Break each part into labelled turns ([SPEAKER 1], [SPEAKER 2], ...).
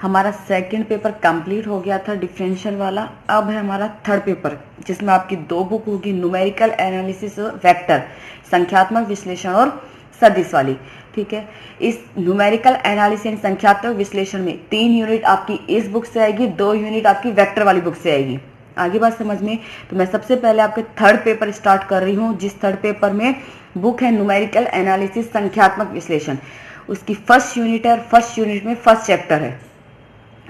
[SPEAKER 1] हमारा second paper complete हो गया था डिफरेंशियल वाला। अब है हमारा थर्ड पेपर जिसमें आपकी दो बुक होगी, न्यूमेरिकल एनालिसिस और वेक्टर, संख्यात्मक विश्लेषण और सदिश वाली। ठीक है, इस न्यूमेरिकल एनालिसिस संख्यात्मक विश्लेषण में 3 यूनिट आपकी इस बुक से आएगी, 2 यूनिट आपकी वेक्टर वाली बुक से आएगी। आगे बात समझ में, तो मैं सबसे पहले आपके थर्ड पेपर स्टार्ट कर रही हूँ, जिस थर्ड पेपर में बुक है न्यूमेरिकल एनालिसिस संख्यात्मक विश्लेषण। उसकी फर्स्ट यूनिट है और फर्स्ट यूनिट में फर्स्ट चैप्टर है।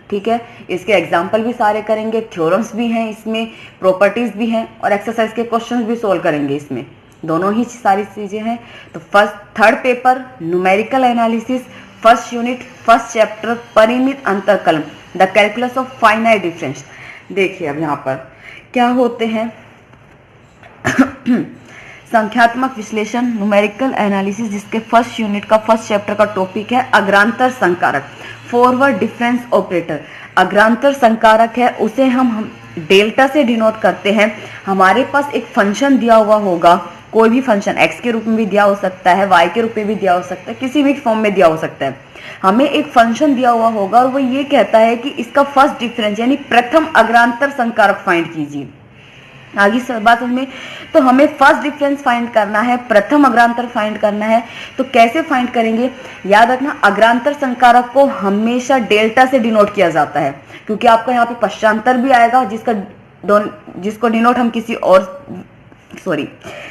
[SPEAKER 1] ठीक है, इसके एग्जाम्पल भी सारे करेंगे, थ्योरम्स भी हैं इसमें, प्रॉपर्टीज भी हैं और एक्सरसाइज के क्वेश्चंस भी सोल्व करेंगे। इसमें दोनों ही सारी चीजें हैं। तो third paper numerical analysis, first unit, first chapter, परिमित अंतरकलम, the calculus of finite difference. देखिए अब यहाँ पर क्या होते हैं संख्यात्मक विश्लेषण न्यूमेरिकल एनालिसिस, जिसके फर्स्ट यूनिट का फर्स्ट चैप्टर का टॉपिक है अग्रांतर संकारक, फॉरवर्ड डिफरेंस ऑपरेटर। अग्रांतर संकारक है, उसे हम डेल्टा से डिनोट करते हैं। हमारे पास एक फंक्शन दिया हुआ होगा, कोई भी फंक्शन x के रूप में भी दिया हो सकता है, y के रूप में भी दिया हो सकता है, किसी भी फॉर्म में दिया हो सकता है। हमें एक फंक्शन दिया हुआ होगा और वो ये कहता है कि इसका फर्स्ट डिफरेंस यानी प्रथम अग्रांतर संकारक फाइंड कीजिए। आगे बात समझ में, तो हमें फर्स्ट डिफरेंस फाइंड करना है, प्रथम अग्रांतर फाइंड करना है। तो कैसे फाइंड करेंगे, याद रखना अग्रांतर संकारक को हमेशा डेल्टा से डिनोट किया जाता है, क्योंकि आपका यहाँ पे पश्चांतर भी आएगा जिसको डिनोट हम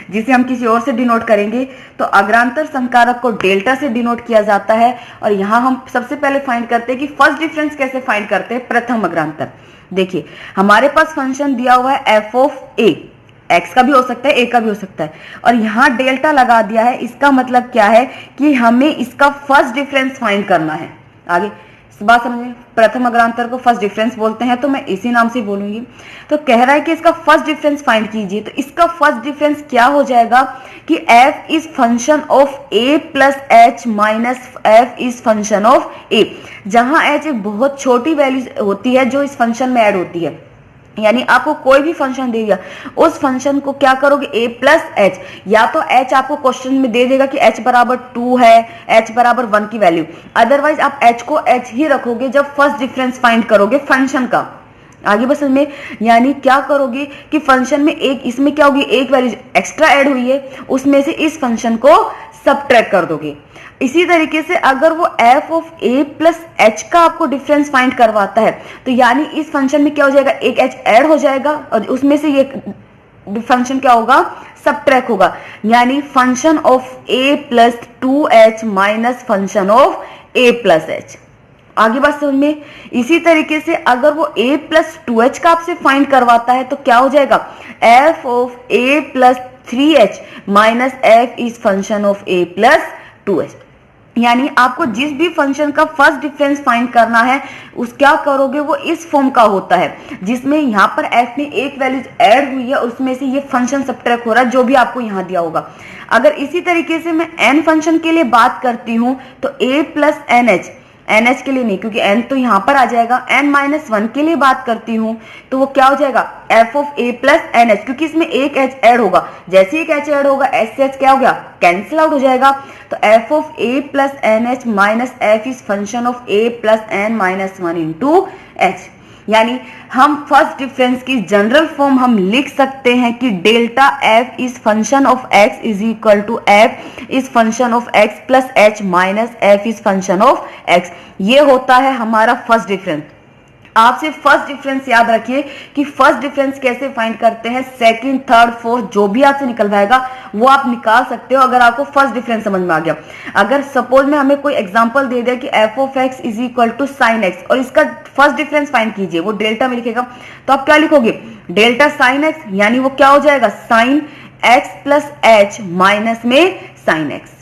[SPEAKER 1] जिसे हम किसी और से डिनोट करेंगे। तो अग्रांतर संकारक को डेल्टा से डिनोट किया जाता है। और यहाँ हम सबसे पहले फाइंड करते हैं कि फर्स्ट डिफरेंस कैसे फाइंड करते हैं, प्रथम अग्रांतर। देखिए हमारे पास फंक्शन दिया हुआ है f ऑफ a, x का भी हो सकता है, a का भी हो सकता है, और यहाँ डेल्टा लगा दिया है। इसका मतलब क्या है कि हमें इसका फर्स्ट डिफरेंस फाइंड करना है। आगे इस बात समझिए, प्रथम अग्रांतर को फर्स्ट डिफरेंस बोलते हैं, तो मैं इसी नाम से बोलूंगी। तो कह रहा है कि इसका फर्स्ट डिफरेंस फाइंड कीजिए। तो इसका फर्स्ट डिफरेंस क्या हो जाएगा कि f is function of a plus h minus f is function of a, जहां h एक बहुत छोटी वैल्यू होती है जो इस फंक्शन में ऐड होती है। यानी आपको कोई भी फंक्शन दे दिया, उस फंक्शन को क्या करोगे, a प्लस एच, या तो h आपको क्वेश्चन में दे देगा कि h बराबर 2 है, h बराबर 1 की वैल्यू, अदरवाइज आप h को h ही रखोगे जब फर्स्ट डिफरेंस फाइंड करोगे फंक्शन का। आगे बस में, यानी क्या करोगे कि फंक्शन में इसमें क्या होगी, एक वैल्यू एक्स्ट्रा ऐड हुई है, उसमें से इस फंक्शन को सबट्रैक्ट कर दोगे। इसी तरीके से अगर वो f of a plus h का आपको डिफरेंस फाइंड करवाता है, तो यानी इस फंक्शन में क्या हो जाएगा, एक h ऐड हो जाएगा और उसमें से ये फंक्शन क्या होगा, सबट्रैक्ट होगा। यानी function of a plus 2h minus function of a plus h। आगे बात समझ में। इसी तरीके से अगर वो a प्लस 2h का आपसे फाइंड करवाता है तो क्या हो जाएगा, f of a plus 3h minus f is function of a plus 2h। यानी आपको जिस भी फंक्शन का फर्स्ट डिफरेंस फाइंड करना है उस क्या करोगे, वो इस फॉर्म का होता है जिसमें यहाँ पर f में एक वैल्यू ऐड हुई है, उसमें से ये फंक्शन सबट्रैक्ट हो रहा है जो भी आपको यहाँ दिया होगा। अगर इसी तरीके से मैं n फंक्शन के लिए बात करती हूँ तो a प्लस nh के लिए नहीं, क्योंकि n तो यहाँ पर आ जाएगा, n माइनस 1 के लिए बात करती हूँ तो वो क्या हो जाएगा, f of a plus nh, क्योंकि इसमें एक h ऐड होगा, जैसे एक h ऐड होगा s से h क्या हो गया, कैंसिल आउट हो जाएगा। तो f of a plus nh minus f is function of a plus n minus 1 into h। यानी हम फर्स्ट डिफरेंस की जनरल फॉर्म हम लिख सकते हैं कि delta f is function of x is equal to f is function of x plus h minus f is function of x। ये होता है हमारा फर्स्ट डिफरेंस। आपसे फर्स्ट डिफरेंस याद रखिए कि फर्स्ट डिफरेंस कैसे फाइंड करते हैं, सेकंड, थर्ड, फोर्थ जो भी आपसे निकलवाएगा वो आप निकाल सकते हो अगर आपको फर्स्ट डिफरेंस समझ में आ गया। अगर सपोज में हमें कोई एग्जांपल दे दिया कि f of x is equal to sine X और इसका फर्स्ट डिफरेंस फाइंड कीजिए, वो डेल्टा में लिखेगा, तो आप क्या लिखोगे, डेल्टा साइन एक्स, यानी वो क्या हो जाएगा, sine x plus h minus में साइन x।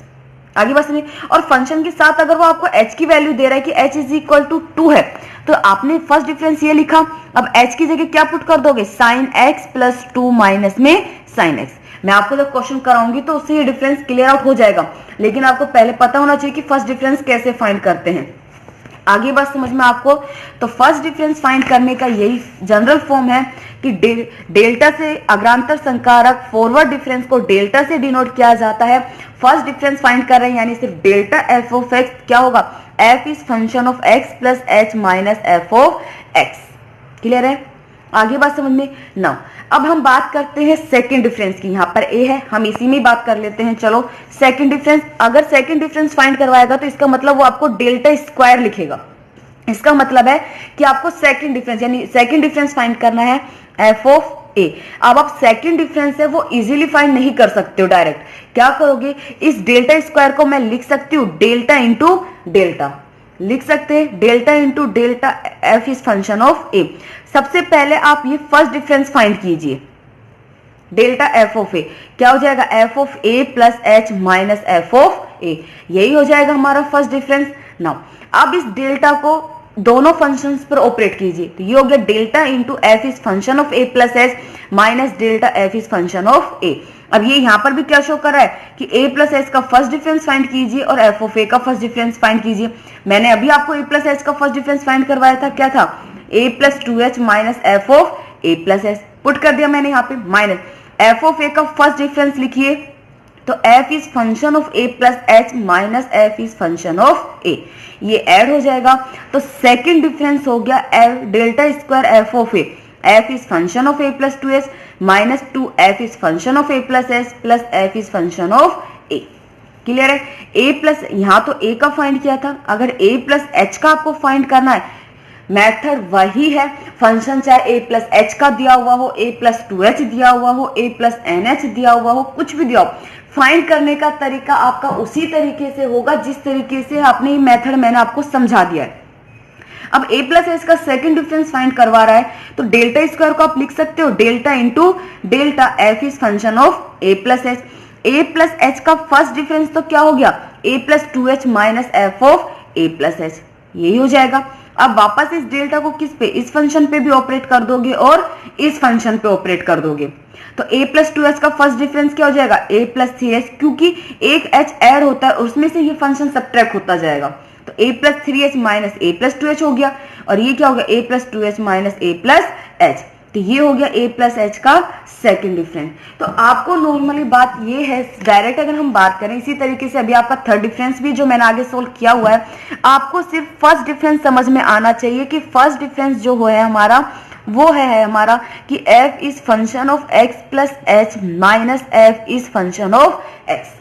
[SPEAKER 1] आगे बस नहीं, और फंक्शन के साथ अगर वो आपको h की वैल्यू दे रहा है कि h इज इक्वल टू 2 है, तो आपने फर्स्ट डिफरेंस ये लिखा, अब h की जगह क्या पुट कर दोगे, साइन x प्लस 2 माइनस में साइन x। मैं आपको जब क्वेश्चन कराऊंगी तो उससे ये डिफरेंस क्लियर आउट हो जाएगा, लेकिन आपको पहले पता होना चाहिए कि फर्स्ट डिफरेंस कैसे फाइंड करते हैं। आगे बात समझ में आपको, तो फर्स्ट डिफरेंस फाइंड करने का यही जनरल फॉर्म है कि डेल्टा से अग्रांतर संकारक फॉरवर्ड डिफरेंस को डेल्टा से डिनोट किया जाता है। फर्स्ट डिफरेंस फाइंड कर रहे हैं यानी सिर्फ डेल्टा एफ ऑफ एक्स क्या होगा, F is function of X plus H minus F of x. Clear है, आगे बात समझ में ना। अब हम बात करते हैं सेकंड डिफरेंस की। यहाँ पर ए है, हम इसी में बात कर लेते हैं। चलो सेकंड डिफरेंस, अगर सेकंड डिफरेंस फाइंड करवाएगा तो इसका मतलब वो आपको डेल्टा स्क्वायर लिखेगा। इसका मतलब है कि आपको सेकंड डिफरेंस यानी सेकंड डिफरेंस फाइंड करना है एफ ऑफ ए। अब आप सेकंड डिफरेंस है वो इजीली फाइंड नहीं कर सकते हो डायरेक्ट, क्या करोगे, इस डेल्टा स्क्वायर को मैं लिख सकती हूँ डेल्टा इंटू डेल्टा, लिख सकते हैं delta into delta F is function of A. सबसे पहले आप ये फर्स्ट डिफरेंस फाइंड कीजिए, डेल्टा एफ ऑफ ए क्या हो जाएगा, F of A plus H minus F of A, यही हो जाएगा हमारा फर्स्ट डिफरेंस। नाउ अब इस डेल्टा को दोनों फंक्शंस पर ऑपरेट कीजिए, तो ये हो गया delta into F is function of A plus H minus delta F is function of A. अब ये यहाँ पर भी क्या शो कर रहा है कि a प्लस एच का फर्स्ट डिफरेंस फाइंड कीजिए और f ऑफ a का फर्स्ट डिफरेंस फाइंड कीजिए। मैंने अभी आपको a प्लस एच का फर्स्ट डिफरेंस फाइंड करवाया था, क्या था, a plus 2h minus F of a plus H, put कर दिया मैंने यहाँ पे माइनस f ऑफ a का फर्स्ट डिफरेंस लिखिए, तो f is function of a plus H minus f is function of a, ये ऐड हो जाएगा। तो सेकेंड डिफरेंस हो गया delta square F of a, f is function of a plus 2h minus 2f is function of a plus h plus f is function of a। Clear है, a plus यहाँ तो a का find किया था, अगर a plus h का आपको find करना है मेथड वही है, फंक्शन चाहे a प्लस h का दिया हुआ हो, a प्लस 2h दिया हुआ हो, a प्लस nh दिया हुआ हो, कुछ भी दिया हो, फाइंड करने का तरीका आपका उसी तरीके से होगा जिस तरीके से आपने ये मेथड मैंने आपको समझा दिया है। अब a प्लस एच का सेकंड डिफरेंस फाइंड करवा रहा है, तो डेल्टा स्क्वायर को आप लिख सकते हो delta into delta F is function of a plus H. a plus H का फर्स्ट डिफरेंस तो क्या हो गया, a plus 2h minus F of a plus H, यही हो जाएगा। अब वापस इस डेल्टा को किस पे, इस फंक्शन पे भी ऑपरेट कर दोगे और इस फंक्शन पे ऑपरेट कर दोगे, तो a प्लस 2h का फर्स्ट डिफरेंस क्या हो जाएगा, a प्लस 3h, क्योंकि एक h ऐड होता है उसमें से ये फंक्शन सब्ट्रैक्ट होता जाएगा, तो a plus 3h minus a plus 2h हो गया, और ये क्या हो गया, a plus 2h minus a plus h, तो ये हो गया a प्लस h का सेकंड डिफरेंस। तो आपको नॉर्मली बात ये है, डायरेक्ट अगर हम बात करें इसी तरीके से अभी आपका थर्ड डिफरेंस भी जो मैंने आगे सोल्व किया हुआ है, आपको सिर्फ फर्स्ट डिफरेंस समझ में आना चाहिए कि फर्स्ट डिफरेंस जो है हमारा वो है हमारा कि f is function of x plus h minus f is function of x।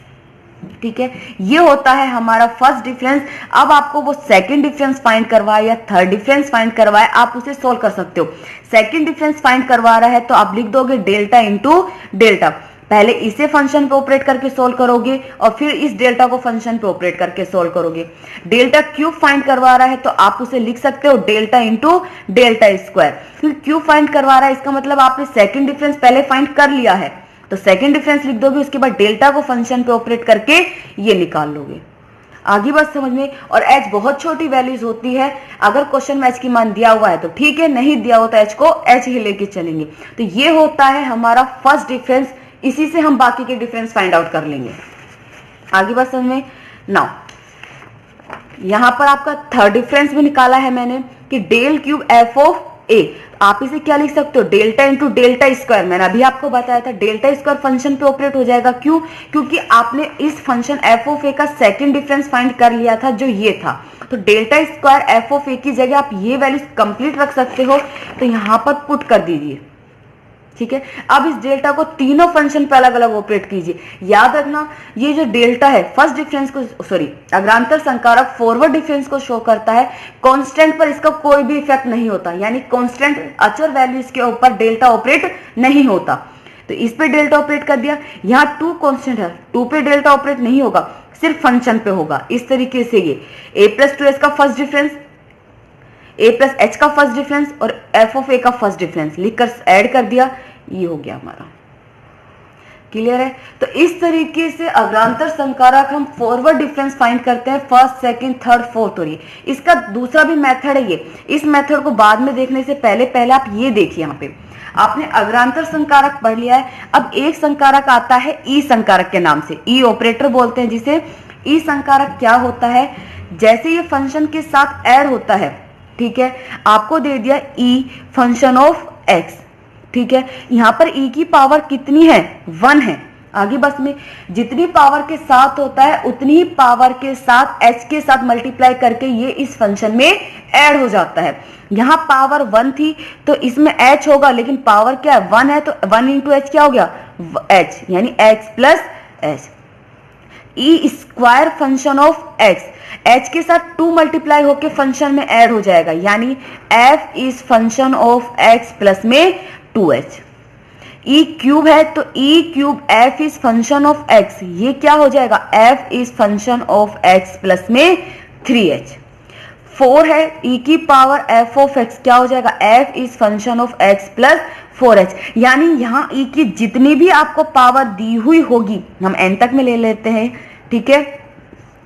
[SPEAKER 1] ठीक है, ये होता है हमारा फर्स्ट डिफरेंस। अब आपको वो सेकंड डिफरेंस फाइंड करवाए या थर्ड डिफरेंस फाइंड करवाए, आप उसे सोल्व कर सकते हो। सेकंड डिफरेंस फाइंड करवा रहा है तो आप लिख दोगे डेल्टा इंटू डेल्टा, पहले इसे फंक्शन पे ऑपरेट करके सोल्व करोगे और फिर इस डेल्टा को फंक्शन पे ऑपरेट करके सोल्व करोगे। डेल्टा क्यूब फाइंड करवा रहा है तो आप उसे लिख सकते हो डेल्टा इंटू डेल्टा स्क्वायर, क्योंकि क्यूब फाइंड करवा रहा है इसका मतलब आपने सेकंड डिफरेंस पहले फाइंड कर लिया है, तो सेकंड डिफरेंस लिख दोगे, उसके बाद डेल्टा को फंक्शन पे ऑपरेट करके ये निकाल लोगे। आगे बात समझ में। और h बहुत छोटी वैल्यूज होती है, अगर क्वेश्चन में h की मान दिया हुआ है तो ठीक है, नहीं दिया होता h को h ही लेके चलेंगे। तो ये होता है हमारा फर्स्ट डिफरेंस, इसी से हम बाकी के डिफरेंस फाइंड आउट कर लेंगे। आगे बात समझ में। नाउ यहां पर आपका थर्ड डिफरेंस भी निकाला है मैंने कि डेल क्यूब एफ ऑफ ए, आप इसे क्या लिख सकते हो, डेल्टा इंटू डेल्टा स्क्वायर। मैंने अभी आपको बताया था डेल्टा स्क्वायर फंक्शन पे ऑपरेट हो जाएगा, क्यों, क्योंकि आपने इस फंक्शन एफ ऑफ ए का सेकंड डिफरेंस फाइंड कर लिया था जो ये था, तो डेल्टा स्क्वायर एफ ऑफ ए की जगह आप ये वैल्यूज कंप्लीट रख सकते हो, तो यहां पर पुट कर दीजिए। ठीक है, अब इस डेल्टा को तीनों फंक्शन पे अलग अलग ऑपरेट कीजिए। याद रखना ये जो डेल्टा है फर्स्ट डिफरेंस को अग्रांतर संकारक फॉरवर्ड डिफरेंस को शो करता है, कांस्टेंट पर इसका कोई भी इफेक्ट नहीं होता, यानी कांस्टेंट अचर वैल्यूज के ऊपर डेल्टा ऑपरेट नहीं होता। तो इस पे डेल्टा ऑपरेट कर दिया, यहाँ 2 कांस्टेंट है, 2 पे डेल्टा ऑपरेट नहीं होगा, सिर्फ फंक्शन पे होगा। इस तरीके से ये a प्लस 2h का first difference, a plus h का फर्स्ट डिफरेंस और f ऑफ a का फर्स्ट डिफरेंस लिखकर ऐड कर दिया, ये हो गया हमारा। क्लियर है, तो इस तरीके से अग्रांतर संकारक हम फॉरवर्ड डिफरेंस फाइंड करते हैं, फर्स्ट सेकंड थर्ड फोर्थ। और ये इसका दूसरा भी मेथड है, ये इस मेथड को बाद में देखने से पहले आप ये देखिए, यहाँ पे आपने अग्रांतर संकारक पढ़ लिया है। अब एक संकारक आता है ई संकारक के नाम से, ई ऑपरेटर बोलते हैं जिसे। ई संकारक क्या होता है, जैसे ये फंक्शन के साथ ऐड होता है, ठीक है, आपको दे दिया ई फंक्शन ऑफ एक्स, ठीक है, यहाँ पर e की पावर कितनी है, 1 है। आगे बस में जितनी पावर के साथ होता है उतनी ही पावर के साथ h के साथ मल्टीप्लाई करके ये इस फंक्शन में ऐड हो जाता है। यहाँ पावर 1 थी तो इसमें h होगा, लेकिन पावर क्या है, 1 है, तो 1 इंटू एच क्या हो गया, h, यानी x plus h। E square function of x h के साथ 2 मल्टीप्लाई होके फंक्शन में ऐड हो जाएगा, यानी f is function of x plus में 2h। ई क्यूब है तो E cube F is function of x, ये क्या हो जाएगा, F is function of X plus में 3h। 4 है, ई की पावर एफ ऑफ एक्स क्या हो जाएगा, F is function of X plus 4h। यानी यहाँ ई की जितनी भी आपको पावर दी हुई होगी, हम n तक में ले लेते हैं, ठीक है,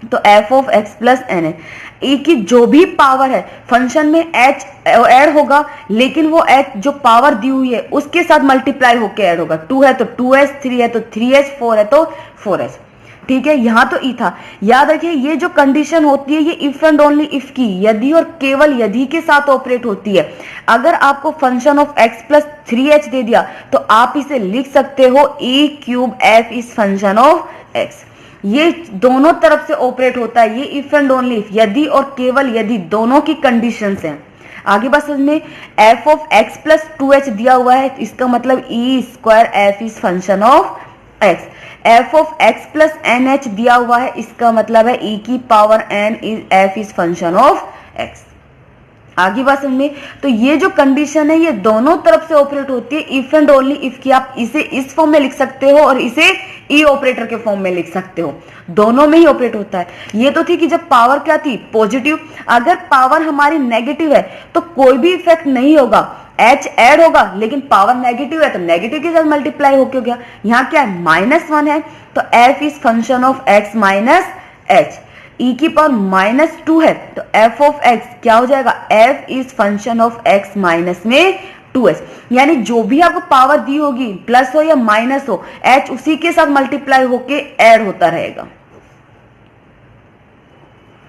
[SPEAKER 1] तो F of X plus N है। ई की जो भी पावर है फंक्शन में h ऐड होगा, लेकिन वो h जो पावर दी हुई है उसके साथ मल्टीप्लाई होके ऐड होगा। 2 है तो 2h, 3 है तो 3h, 4 है तो 4h, ठीक है। यहाँ तो ई था, याद रखिए ये जो कंडीशन होती है ये इफ एंड ओनली इफ की, यदि और केवल यदि के साथ ऑपरेट होती है। अगर आपको function of x plus 3h दे दिया तो आप इसे लिख सकते हो e cube f is function of x। ये दोनों तरफ से ऑपरेट होता है, ये इफ एंड ओनली इफ, यदि और केवल यदि दोनों की कंडीशंस हैं। आगे बस इसमें f of x plus 2h दिया हुआ है, इसका मतलब e square f is function of x। f of x plus nh दिया हुआ है, इसका मतलब है e की power n is f is function of x। आगे बात समझ, तो ये जो कंडीशन है ये दोनों तरफ से ऑपरेट होती है, इफ एंड ओनली इफ की। आप इसे इस फॉर्म में लिख सकते हो और इसे ई ऑपरेटर के फॉर्म में लिख सकते हो, दोनों में ही ऑपरेट होता है। ये तो थी कि जब पावर क्या थी, पॉजिटिव। अगर पावर हमारी नेगेटिव है तो कोई भी इफेक्ट नहीं होगा, h ऐड होगा, लेकिन पावर नेगेटिव है तो नेगेटिव के साथ मल्टीप्लाई होके हो गया। यहाँ क्या है, -1 है तो f is function of x minus h। e की पावर -2 है तो f ऑफ x क्या हो जाएगा, f is function of x minus में 2h। यानी जो भी आपको पावर दी होगी, प्लस हो या माइनस हो, h उसी के साथ मल्टीप्लाई होके ऐड होता रहेगा।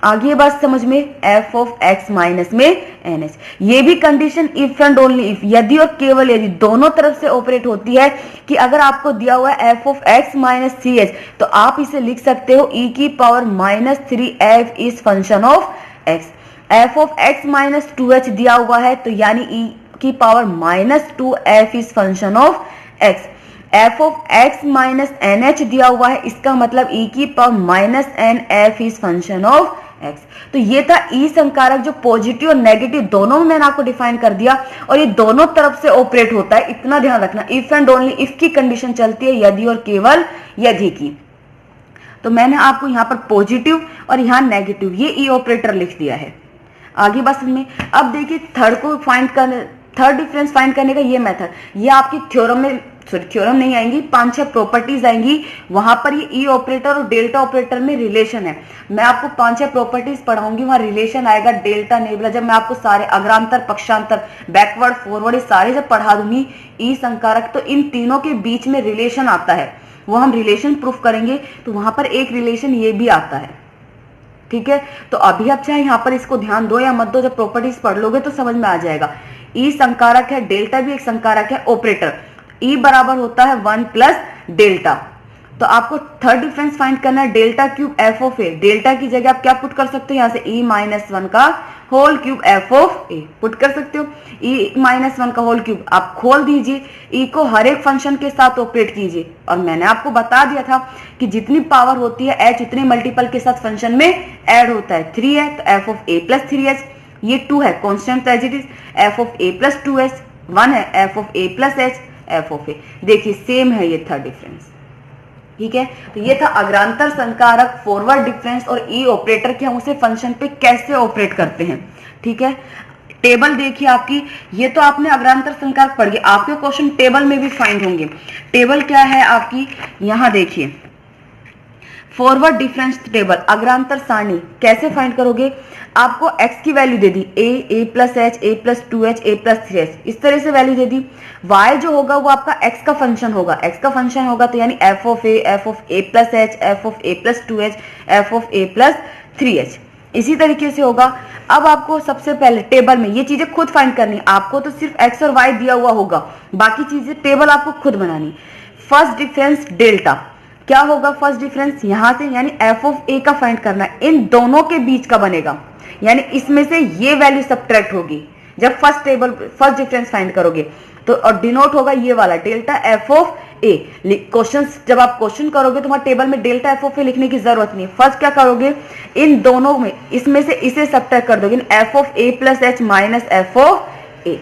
[SPEAKER 1] आगे बात समझ में, f ऑफ x माइनस में nh, ये भी condition if and only if, यदि और केवल यदि दोनों तरफ से ऑपरेट होती है। कि अगर आपको दिया हुआ है f of x minus 3h तो आप इसे लिख सकते हो e की power -3f is function of x। f of x minus 2h दिया हुआ है तो यानी e की power -2f is function of x। f of x minus nh दिया हुआ है, इसका मतलब e की power -nf is function of x। तो ये था ई संकारक जो पॉजिटिव और नेगेटिव दोनों में मैंने आपको डिफाइन कर दिया, और ये दोनों तरफ से ऑपरेट होता है, इतना ध्यान रखना। इफ एंड ओनली इफ की कंडीशन चलती है, यदि और केवल यदि की। तो मैंने आपको यहाँ पर पॉजिटिव और यहाँ नेगेटिव ये ई ऑपरेटर लिख दिया है। आगे बस में अब देखिए थर्ड डिफरेंस फाइंड करने का ये मेथड, ये आपकी थ्योरम में, थ्योरम नहीं आएंगी, 5-6 प्रॉपर्टीज आएंगी, वहां पर ये ई ऑपरेटर और डेल्टा ऑपरेटर में रिलेशन है। मैं आपको 5-6 प्रॉपर्टीज पढ़ाऊंगी, वहां रिलेशन आएगा डेल्टा नेबुला। जब मैं आपको सारे अग्रांतर, पक्षांतर, बैकवर्ड, फॉरवर्ड ये सारे जब पढ़ा दूंगी ई संकारक, तो इन तीनों के बीच में रिलेशन आता है, वो हम रिलेशन प्रूफ करेंगे। तो वहां पर एक रिलेशन ये भी आता है, ठीक है। तो अभी आप चाहे यहाँ पर इसको ध्यान दो या मत दो, जब प्रॉपर्टीज पढ़ लोगे तो समझ में आ जाएगा। ई संकारक है, डेल्टा भी एक संकारक है, ऑपरेटर ई बराबर होता है 1 प्लस डेल्टा। तो आपको थर्ड डिफरेंस फाइंड करना है, delta cube F of A. Delta की जगह आप क्या पुट कर सकते हो, यहाँ से ई -1 का whole cube F of A put कर सकते हो। ई -1 का होल क्यूब आप खोल दीजिए, ई को हर एक फंक्शन के साथ ऑपरेट कीजिए। और मैंने आपको बता दिया था कि जितनी पावर होती है एच उतनी मल्टीपल के साथ फंक्शन में ऐड होता है। 3 है तो F of A plus 3h, ये 2 है constant as it is, F of A plus 2h, 1 है F of A plus h, F of A. देखिए सेम है ये थर्ड डिफरेंस, ठीक है। तो ये था अग्रांतर संकारक, फॉरवर्ड डिफरेंस और ई ऑपरेटर के हम उसे फंक्शन पे कैसे ऑपरेट करते हैं, ठीक है। टेबल देखिए आपकी, ये तो आपने अग्रांतर संकारक पढ़ गया, आपके क्वेश्चन टेबल में भी फाइंड होंगे। टेबल क्या है आपकी, यहां देखिए फॉरवर्ड डिफरेंस टेबल, अग्रांतर सारणी कैसे फाइंड करोगे। आपको x की value they the a plus h, a plus 2h, a plus 3h, इस तरह से वैल्यू दे दी। y जो होगा वो आपका x का फंक्शन होगा, x का फंक्शन होगा तो यानी f of a plus h, f of a plus 2h, f of a plus 3h। इसी तरीके से होगा अब आपको सबसे पहले टेबल में ये चीजें खुद फाइंड करनी, आपको तो सिर्फ एक्स और वाई दिया हुआ होगा, बाकी चीजें टेबल आपको खुद बनानी। फर्स्ट डिफरेंस डेल्टा क्या होगा, फर्स्ट डिफरेंस यहां से यानी एफ ऑफ ए का फाइंड करना है, इन दोनों के बीच का बनेगा, यानी इसमें से ये वैल्यू सब्ट्रैक्ट होगी जब फर्स्ट डिफरेंस फाइंड करोगे तो, और डिनोट होगा ये वाला delta F of A. Question जब आप क्वेश्चन करोगे तो वहां टेबल में डेल्टा एफ ऑफ ए लिखने की जरूरत नहीं है। फर्स्ट क्या करोगे, इन दोनों में इसमें से इसे सब्ट्रैक्ट कर दोगे, F of A plus H minus F of A.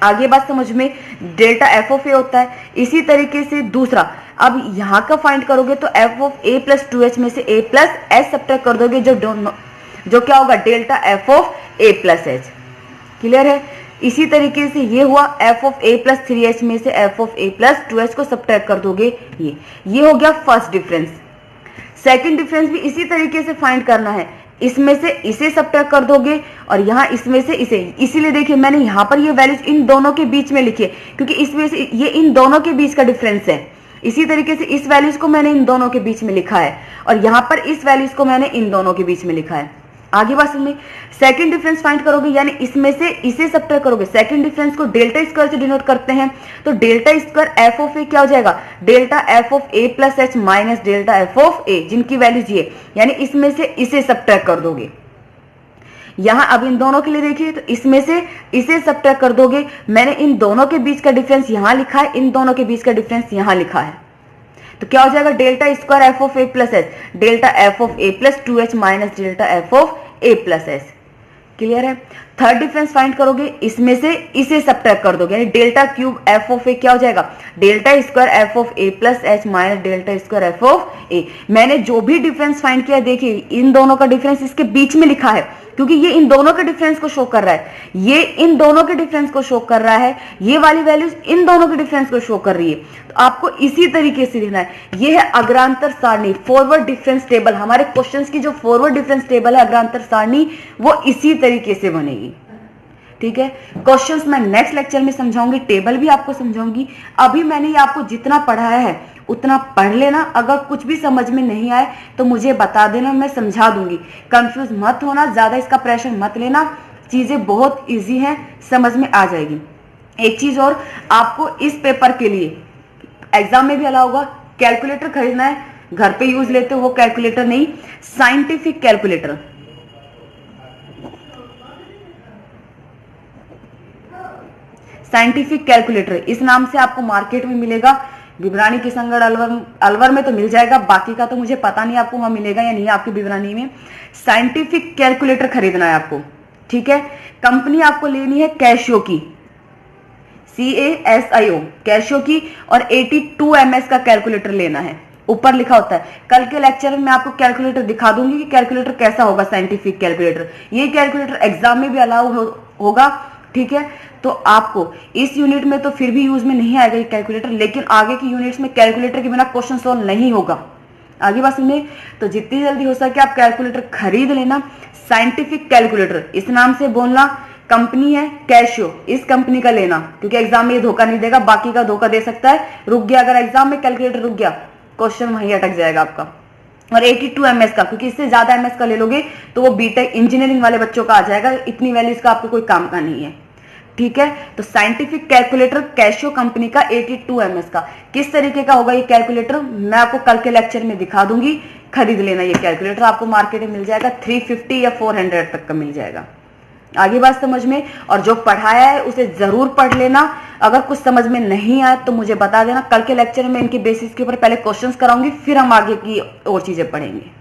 [SPEAKER 1] आगे बात समझ में, डेल्टा एफ ऑफ ए होता है। इसी तरीके से दूसरा, अब यहां का फाइंड करोगे तो F of A plus 2h में से ए प्लस एच सब्ट्रैक्ट कर दोगे, जो क्या होगा delta F of A plus H. Clear है। इसी तरीके से ये हुआ F of A plus 3h में से F of A plus 2h को सब्ट्रैक्ट कर दोगे, ये हो गया फर्स्ट डिफरेंस। सेकंड डिफरेंस भी इसी तरीके से फाइंड करना है, इसमें से इसे सब्ट्रैक्ट कर दोगे और यहाँ इसमें से इसे, इसीलिए देखिए मैंने यहाँ पर ये वैल्यूज इन दोनों के बीच में लिखी है क्योंकि इसमें से ये इन दोनों के बीच का डिफरेंस है। इसी तरीके से इस वैल्यूज को मैंने इन दोनों के बीच में लिखा है और यहाँ पर इस वैल्यूज को मैंने इन दोनों के बीच में लिखा है। आगे बात सुनिए, सेकंड डिफरेंस फाइंड करोगे यानी इसमें से इसे सब्ट्रैक्ट करोगे। सेकंड डिफरेंस को डेल्टा स्क्वायर से डिनोट करते हैं, तो delta square F of A क्या हो जाएगा, delta F of A plus H minus delta F of A, जिनकी वैल्यूज ये, यानी इसमें से इसे सब्ट्रैक्ट कर दोगे। यहां अब इन दोनों के लिए देखिए तो इसमें से इसे सब्ट्रैक्ट कर दोगे, मैंने इन दोनों के बीच का डिफरेंस यहां लिखा है, इन दोनों के बीच का डिफरेंस यहां लिखा है, तो क्या हो जाएगा delta square F of A plus H, delta F of A plus 2h minus delta F of A plus H. Clear है। थर्ड डिफरेंस फाइंड करोगे, इसमें से इसे सब्ट्रैक्ट कर दोगे, यानी delta cube F of A क्या हो जाएगा, delta square F of A plus H minus delta square F of A. मैंने जो भी डिफरेंस फाइंड किया देखिए इन दोनों का डिफरेंस इसके बीच में लिखा है क्योंकि ये इन दोनों के डिफरेंस को शो कर रहा है, ये इन दोनों के डिफरेंस को शो कर रहा है, ये वाली वैल्यूज इन दोनों के डिफरेंस को शो कर रही है, तो आपको इसी तरीके से लिखना है। ये है अग्रांतर सारणी, फॉरवर्ड डिफरेंस टेबल। हमारे क्वेश्चंस की जो फॉरवर्ड डिफरेंस टेबल है अग्रांतर सारणी, वो इसी तरीके से बनेगी। ठीक है, क्वेश्चंस मैं नेक्स्ट लेक्चर में समझाऊंगी, टेबल भी आपको समझाऊंगी। अभी मैंने ये आपको जितना पढ़ाया है उतना पढ़ लेना, अगर कुछ भी समझ में नहीं आए तो मुझे बता देना, मैं समझा दूंगी। कंफ्यूज मत होना, ज्यादा इसका प्रेशर मत लेना, चीजें बहुत इजी हैं, समझ में आ जाएगी। एक चीज और, आपको इस पेपर के लिए एग्जाम में भी अलाउ होगा, कैलकुलेटर खरीदना है, घर पे यूज लेते हो वो कैलकुलेटर नहीं, साइंटिफिक कैलकुलेटर। साइंटिफिक कैलकुलेटर इस नाम से आपको मार्केट में मिलेगा, विब्रानी किशनगढ़ अलवर में तो मिल जाएगा, बाकी का तो मुझे पता नहीं आपको वहां मिलेगा या नहीं आपकी विब्रानी में। साइंटिफिक कैलकुलेटर खरीदना है आपको। ठीक है, कंपनी आपको लेनी है कैशियो की, CASIO कैशियो की, और 82 MS का कैलकुलेटर लेना है, ऊपर लिखा होता है। कल के लेक्चर में मैं आपको कैलकुलेटर दिखा दूंगी कि कैलकुलेटर कैसा होगा, साइंटिफिक कैलकुलेटर। ये कैलकुलेटर एग्जाम में भी अलाउ होगा। ठीक है, तो आपको इस यूनिट में तो फिर भी यूज में नहीं आएगा ये कैलकुलेटर, लेकिन आगे की यूनिट्स में कैलकुलेटर के बिना क्वेश्चन सॉल्व नहीं होगा। आगे बात सुनिए, तो जितनी जल्दी हो सके आप कैलकुलेटर खरीद लेना। साइंटिफिक कैलकुलेटर इस नाम से बोलना, कंपनी है कैशियो, इस कंपनी का लेना, क्योंकि एग्जाम में ये धोखा नहीं देगा, बाकी का धोखा दे सकता है। रुक गया अगर एग्जाम में कैलकुलेटर रुक गया, क्वेश्चन वहीं अटक जाएगा आपका। और 82 MS का, क्योंकि इससे ज्यादा MS का ले लोगे तो वो बीटेक इंजीनियरिंग वाले बच्चों का आ जाएगा, इतनी वैल्यूज का आपको कोई काम का नहीं है। ठीक है, तो साइंटिफिक कैलकुलेटर कैशियो कंपनी का 82 MS का, किस तरीके का होगा ये कैलकुलेटर मैं आपको कल के लेक्चर में दिखा दूंगी। खरीद लेना ये कैलकुलेटर, आपको मार्केट में मिल जाएगा 350 या 400 तक का मिल जाएगा। आगे बात समझ में, और जो पढ़ाया है उसे जरूर पढ़ लेना। अगर कुछ समझ में नहीं आया तो मुझे बता देना, कल के लेक्चर में इनके बेसिस के ऊपर पहले क्वेश्चंस कराऊंगी, फिर हम आगे की और चीजें पढ़ेंगे।